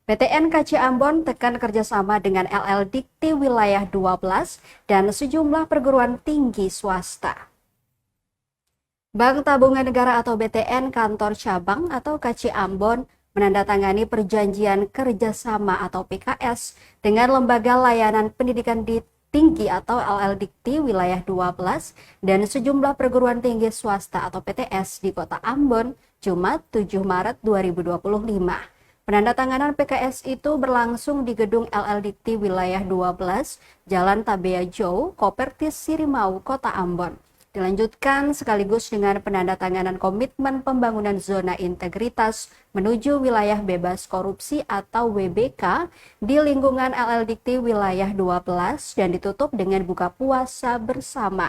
PTN KC Ambon tekan kerjasama dengan LL Dikti Wilayah 12 dan sejumlah perguruan tinggi swasta. Bank Tabungan Negara atau BTN Kantor Cabang atau KC Ambon menandatangani perjanjian kerjasama atau PKS dengan Lembaga Layanan Pendidikan Tinggi atau LL Dikti Wilayah 12 dan sejumlah perguruan tinggi swasta atau PTS di Kota Ambon, Jumat 7 Maret 2025. Penandatanganan PKS itu berlangsung di gedung LL Dikti Wilayah 12, Jalan Tabea Jou, Kopertis Sirimau, Kota Ambon. Dilanjutkan sekaligus dengan penandatanganan komitmen pembangunan zona integritas menuju wilayah bebas korupsi atau WBK di lingkungan LL Dikti Wilayah 12 dan ditutup dengan buka puasa bersama.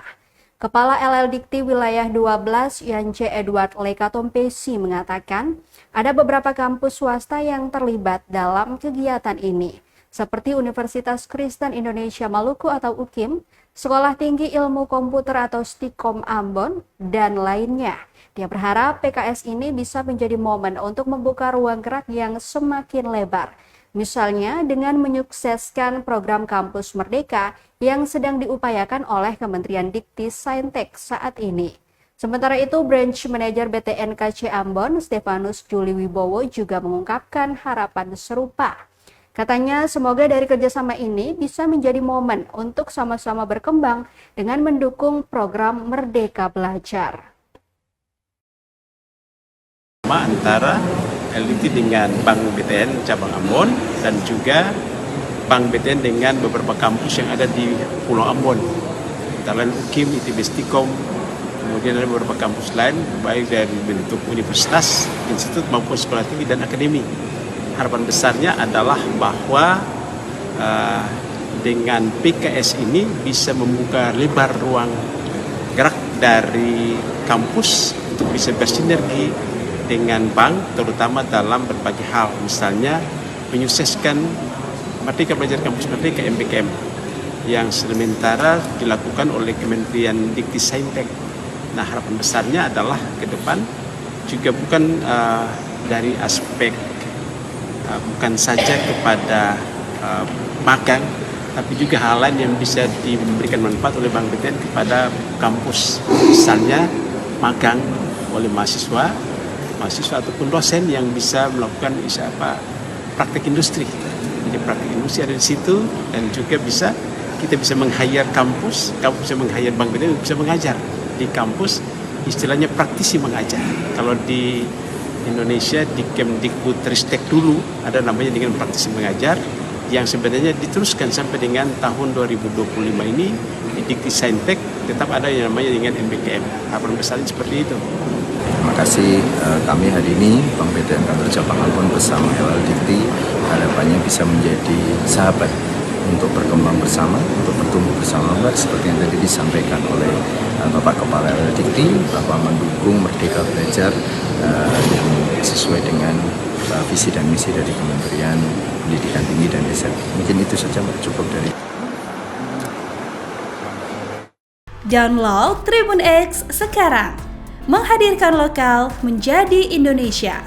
Kepala LL Dikti Wilayah 12, Yance Edward Lekatompesi mengatakan, ada beberapa kampus swasta yang terlibat dalam kegiatan ini, seperti Universitas Kristen Indonesia Maluku atau UKIM, Sekolah Tinggi Ilmu Komputer atau STIKOM Ambon, dan lainnya. Dia berharap PKS ini bisa menjadi momen untuk membuka ruang gerak yang semakin lebar. Misalnya dengan menyukseskan program Kampus Merdeka yang sedang diupayakan oleh Kementerian Dikti Saintek saat ini. Sementara itu, Branch Manager BTN KC Ambon, Stefanus Juli Wibowo juga mengungkapkan harapan serupa. Katanya, semoga dari kerjasama ini bisa menjadi momen untuk sama-sama berkembang dengan mendukung program Merdeka Belajar. Antara LDT dengan Bank BTN Cabang Ambon dan juga Bank BTN dengan beberapa kampus yang ada di Pulau Ambon. Antara lain UKIM, ITB STIKOM, kemudian ada beberapa kampus lain, baik dari bentuk universitas, institut maupun sekolah tinggi dan akademi. Harapan besarnya adalah bahwa dengan PKS ini bisa membuka lebar ruang gerak dari kampus untuk bisa bersinergi dengan bank, terutama dalam berbagai hal. Misalnya menyukseskan Merdeka Belajar Kampus Merdeka MBKM yang sementara dilakukan oleh Kementerian Dikti Saintek. Nah, harapan besarnya adalah ke depan juga bukan dari aspek bukan saja kepada magang, tapi juga hal lain yang bisa diberikan manfaat oleh Bank BTN kepada kampus. Misalnya magang oleh mahasiswa ataupun dosen yang bisa melakukan praktek industri. Jadi praktek industri ada di situ dan juga kita bisa meng-hire kampus bisa meng-hire Bank BTN, bisa mengajar di kampus, istilahnya praktisi mengajar. Kalau di Indonesia di Kemdikbudristek dulu ada namanya dengan praktisi mengajar yang sebenarnya diteruskan sampai dengan tahun 2025 ini di Dikti Saintek tetap ada yang namanya dengan MBKM. Harapan besarnya seperti itu. Terima kasih. Kami hari ini Bank BTN Kantor Cabang Ambon bersama LL Dikti harapannya bisa menjadi sahabat untuk berkembang bersama, untuk bertumbuh bersama, seperti yang tadi disampaikan oleh Bapak Kepala LL Dikti bahwa mendukung Merdeka Belajar yang sesuai dengan visi dan misi dari Kementerian Pendidikan Tinggi dan Riset. Mungkin itu saja cukup dari. Download Tribun X sekarang, menghadirkan lokal menjadi Indonesia.